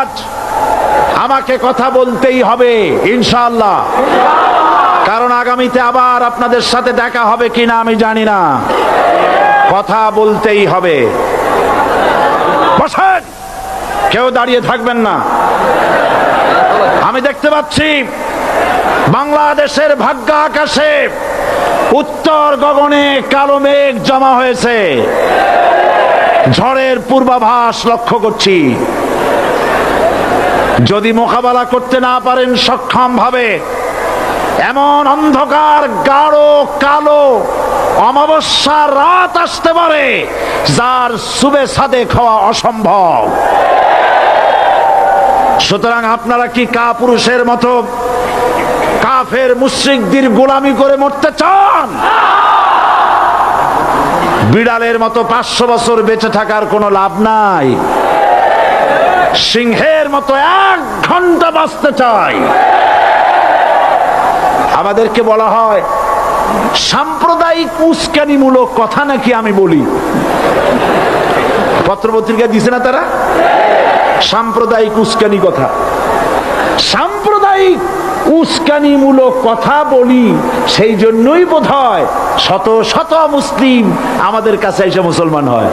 আজ আমাকে কথা বলতেই হবে ইনশাআল্লাহ, কারণ আগামীতে আবার আপনাদের সাথে দেখা হবে কিনা আমি জানি না। কথা বলতেই হবে। বসেন, কেউ দাঁড়িয়ে থাকবেন না। আমি দেখতে পাচ্ছি বাংলাদেশের ভাগ্য আকাশে উত্তর গগনে কালো মেঘ জমা হয়েছে, ঝড়ের পূর্বাভাস লক্ষ্য করছি। যদি মোকাবেলা করতে না পারেন সক্ষম ভাবে, এমন অন্ধকার গাঢ় কালো অমাবস্যার রাত আসতে পারে যার সুবে সাদেক হওয়া অসম্ভব। সুতরাং আপনারা কি কাপুরুষের মতো কাফের মুশরিকদের গোলামি করে মরতে চান? বিড়ালের মতো 500 বছর বেঁচে থাকার কোনো লাভ নাই। সিংহের মতো 1 ঘন্টা বাঁচতে চাই। আমাদেরকে বলা হয় সাম্প্রদায়িক উস্কানিমূলক কথা নাকি আমি বলি। পত্রপত্রিকা দিছে না তারা? সাম্প্রদায়িক উস্কানি কথা, সাম্প্রদায়িক উস্কানিমূলক কথা বলি। সেই জন্যই বোধহয় শত শত মুসলিম আমাদের কাছে এসে মুসলমান হয়।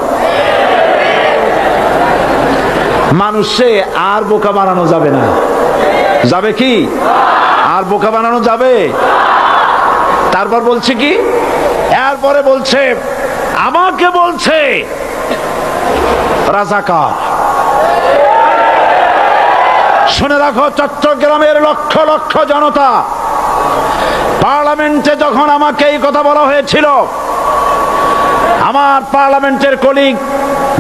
মানুষে আর বোকা বানানো যাবে না। যাবে কি? আর বোকা বানানো যাবে? তারপর বলছে কি, এরপরে বলছে আমাকে বলছে রাজাকার। শুনে রাখো চট্টগ্রামের লক্ষ লক্ষ জনতা, পার্লামেন্টে যখন আমাকে এই কথা বলা হয়েছিল, আমার পার্লামেন্টের কলিগ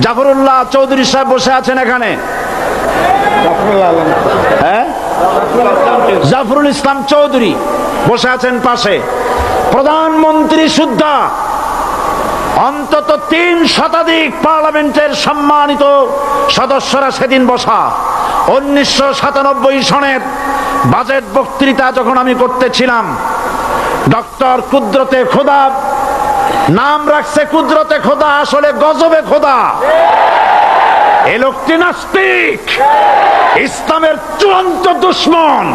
জাফরুল্লাহ চৌধুরী সাহেব বসে আছেন এখানে, হ্যাঁ, জাফরুল ইসলাম চৌধুরী বসে আছেন পাশে, প্রধানমন্ত্রী সুদ্ধা, অন্তত 3 শতাধিক পার্লামেন্টের সম্মানিত সদস্যরা সেদিন বসা। 1997 সনের বাজেট বক্তৃতা যখন আমি করতেছিলাম, ডক্টর কুদরতে খোদা, নাম রাখছে কুদরতে খোদা, আসলে গজবে খোদা। এই লোকটি নাস্তিক, ইসলামের চূড়ান্ত দুশমন।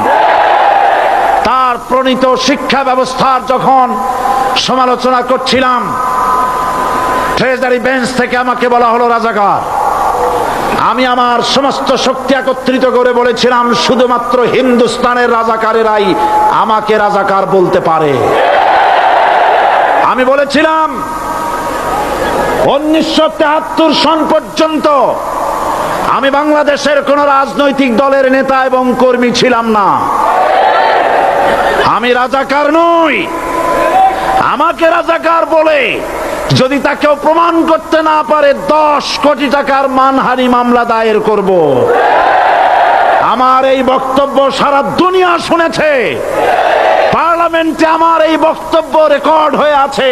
তার প্রণীত শিক্ষা ব্যবস্থার যখন সমালোচনা করছিলাম, ট্রেজারি বেঞ্চ থেকে আমাকে বলা হলো রাজাকার। আমি আমার সমস্ত শক্তি একত্রিত করে বলেছিলাম শুধুমাত্র হিন্দুস্তানের রাজাকারেরাই আমাকে রাজাকার বলতে পারে। আমি বলেছিলাম 1973 সন পর্যন্ত আমি বাংলাদেশের কোন রাজনৈতিক দলের নেতা এবং কর্মী ছিলাম না। আমি রাজাকার নই। আমাকে রাজাকার বলে যদি তাকেও প্রমাণ করতে না পারে 10 কোটি টাকার মানহানি মামলা দায়ের করব। আমার এই বক্তব্য সারা দুনিয়া শুনেছে। পার্লামেন্টে আমার এই বক্তব্য রেকর্ড হয়ে আছে।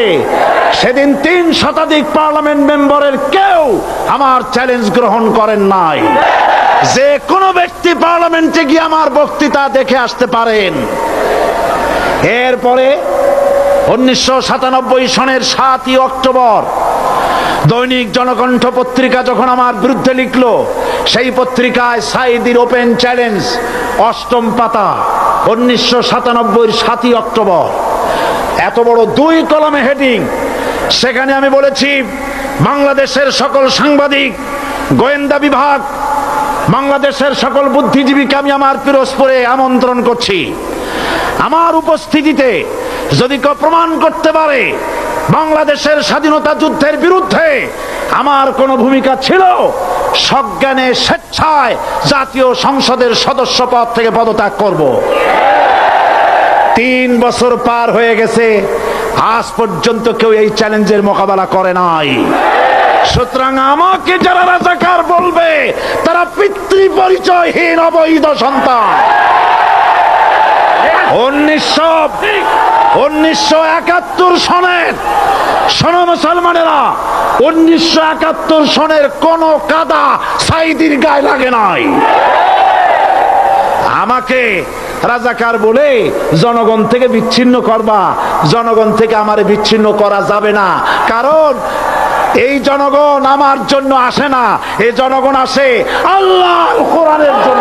সেদিন 3 শতাধিক পার্লামেন্ট মেম্বারের কেউ আমার চ্যালেঞ্জ গ্রহণ করেন নাই। যে কোনো ব্যক্তি পার্লামেন্টে গিয়ে আমার বক্তৃতা দেখে আসতে পারেন। এরপরে 1997 সনের 7ই অক্টোবর দৈনিক জনকণ্ঠ পত্রিকা যখন আমার বিরুদ্ধে লিখলো, সেই পত্রিকায় সাইদির ওপেন চ্যালেঞ্জ 8ম পাতা, 1997 7ই অক্টোবর, এত বড় 2 কলমে হেডিং। সেখানে আমি বলেছি বাংলাদেশের সকল সাংবাদিক, গোয়েন্দা বিভাগ, বাংলাদেশের সকল বুদ্ধিজীবীকে আমি আমার পিরোজপুরে আমন্ত্রণ করছি। আমার উপস্থিতিতে যদি কেউ প্রমাণ করতে পারে বাংলাদেশের স্বাধীনতা যুদ্ধের বিরুদ্ধে আমার কোনো ভূমিকা ছিল, সজ্ঞানে স্বেচ্ছায় জাতীয় সংসদের সদস্য পদ থেকে পদত্যাগ করব। 3 বছর পার হয়ে গেছে, আজ পর্যন্ত কেউ এই চ্যালেঞ্জের মোকাবেলা করে নাই। সুতরাং আমাকে যারা রাজাকার বলবে তারা পিতৃ পরিচয়হীন অবৈধ সন্তান। 1971 সনের, শোনো মুসলমানেরা, 1971 সনের কোন কাদা সাইদির গায়ে লাগে নাই। আমাকে রাজাকার বলে জনগণ থেকে বিচ্ছিন্ন করবা, জনগণ থেকে আমারে বিচ্ছিন্ন করা যাবে না। কারণ এই জনগণ আমার জন্য আসে না, এই জনগণ আসে আল্লাহর কোরআনের জন্য।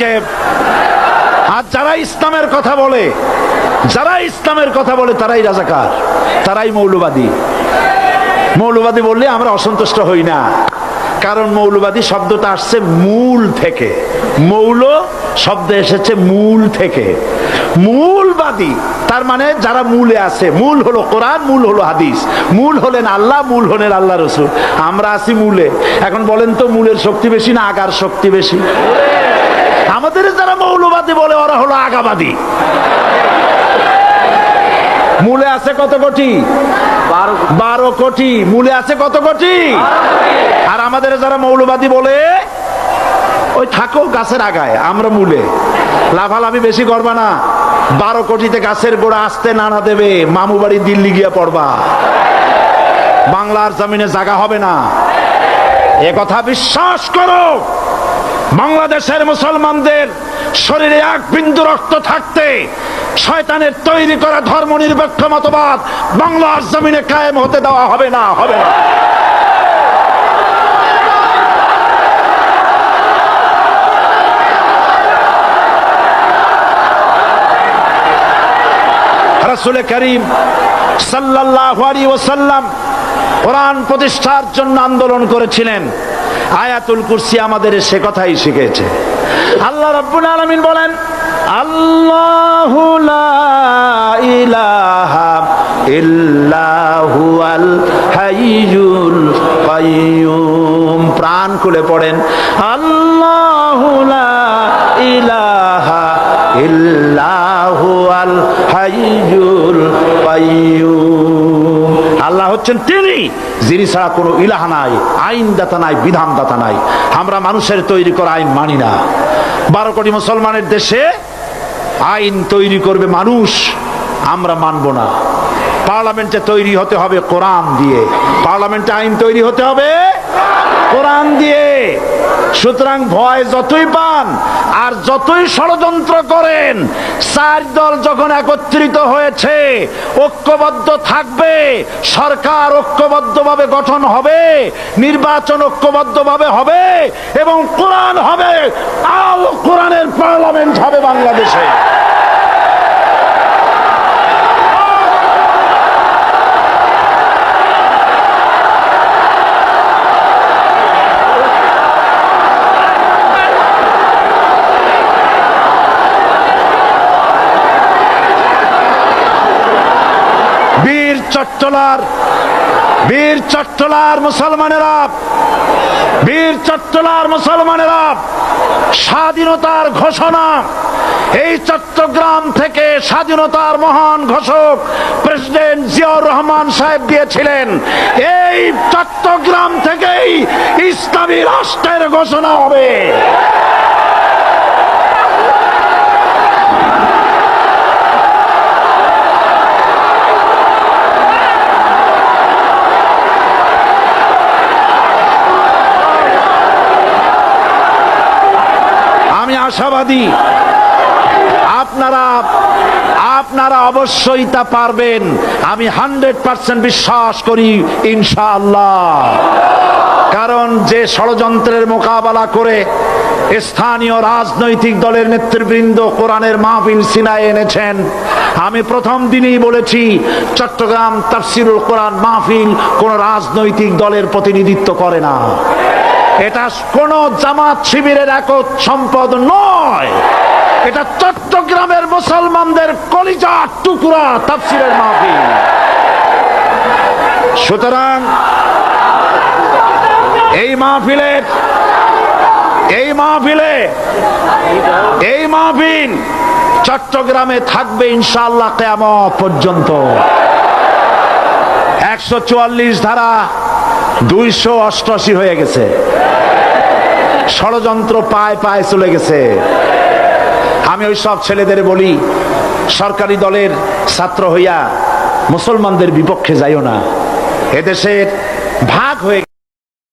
আজকে আর যারা ইসলামের কথা বলে, তারাই রাজাকার, তারাই মৌলবাদী। মৌলবাদী বললে আমরা অসন্তুষ্ট হই না, কারণ মৌলবাদী শব্দটা আসছে মূল থেকে। মৌল শব্দ এসেছে মূল থেকে। মূলবাদী তার মানে যারা মূলে আছে। মূল হলো কোরআন, মূল হলো হাদিস, মূল হলেন আল্লাহ, মূল হলেন আল্লাহ রসুল। আমরা আছি মূলে। এখন বলেন তো মূলের শক্তি বেশি না আগার শক্তি বেশি? আমাদের যারা মৌলবাদী বলে ওরা হলো আগাবাদী। মূলে আছে কত কোটি? 12 কোটি। মূলে আছে কত কোটি? আর আমাদের যারা মৌলবাদী বলে ওই থাকো গাছের আগায়, আমরা মূলে। লাফালাফি বেশি করবা না, 12 কোটিতে গাছের গোড়া আসতে নানা দেবে, মামু বাড়ি দিল্লি গিয়া পড়বা, বাংলার জমিনে জায়গা হবে না। এ কথা বিশ্বাস করো। বাংলাদেশের মুসলমানদের শরীরে এক বিন্দু রক্ত থাকতে শয়তানের তৈরি করা ধর্ম নিরপেক্ষ মতবাদ বাংলার জমিনে কায়েম হতে দেওয়া হবে না, হবে না। রাসূল করিম সাল্লাল্লাহু আলাইহি ওয়াসাল্লাম কোরআন প্রতিষ্ঠার জন্য আন্দোলন করেছিলেন। আয়াতুল কুরসি আমাদের সে কথাই শিখেছে। আল্লাহ রাব্বুল আলামিন বলেন, আল্লাহু লা ইলাহা ইল্লা হুয়াল হাইয়ুল কাইয়্যুম। প্রাণ খুলে পড়েন, আল্লাহু লা ইলাহা ইল্লা হুয়াল হাইয়ুল কাইয়্যুম। আল্লাহ হচ্ছেন তিনি, যিনি ছাড়া কোনো ইলাহ নাই, আইনদাতা নাই, বিধানদাতা নাই। আমরা মানুষের তৈরি করা আইন মানি না। 12 কোটি মুসলমানের দেশে আইন তৈরি করবে মানুষ, আমরা মানব না। পার্লামেন্টে তৈরি হতে হবে কোরআন দিয়ে, পার্লামেন্টে আইন তৈরি হতে হবে কোরআন দিয়ে। সুতরাং ভয় যতই পান আর যতই ষড়যন্ত্র করেন, 4 দল যখন একত্রিত হয়েছে, ঐক্যবদ্ধ থাকবে, সরকার ঐক্যবদ্ধভাবে গঠন হবে, নির্বাচন ঐক্যবদ্ধভাবে হবে এবং কোরআন হবে, আল কোরআনের পার্লামেন্ট হবে বাংলাদেশে। বীর চট্টলার মুসলমানেরা স্বাধীনতার ঘোষণা এই চট্টগ্রাম থেকে, স্বাধীনতার মহান ঘোষক প্রেসিডেন্ট জিয়াউর রহমান সাহেব দিয়েছিলেন। এই চট্টগ্রাম থেকেই ইসলামী রাষ্ট্রের ঘোষণা হবে। আশাবাদী আপনারা অবশ্যই তা পারবেন। আমি 100% বিশ্বাস করি ইনশাআল্লাহ। কারণ যে ষড়যন্ত্রের মোকাবেলা করে স্থানীয় রাজনৈতিক দলের নেতৃবৃন্দ কোরআনের মাহফিল সিনায় এনেছেন, আমি প্রথম দিনেই বলেছি চট্টগ্রাম তাফসিরুল কোরআন মাহফিল কোন রাজনৈতিক দলের প্রতিনিধিত্ব করে না। এটা কোন জামাত শিবিরের একক সম্পদ নয়, এটা চট্টগ্রামের মুসলমানদের কলিজার টুকরা তাফসিরের মাহফিল। সুতরাং এই মাহফিল চট্টগ্রামে থাকবে ইনশাআল্লাহ কিয়ামত পর্যন্ত। 144 ধারা 288 হয়ে গেছে, ষড়যন্ত্র পায় পায় চলে গেছে। আমি ওই সব ছেলেদের বলি, সরকারি দলের ছাত্র হইয়া মুসলমানদের বিপক্ষে যাইও না। এদেশের ভাগ হয়ে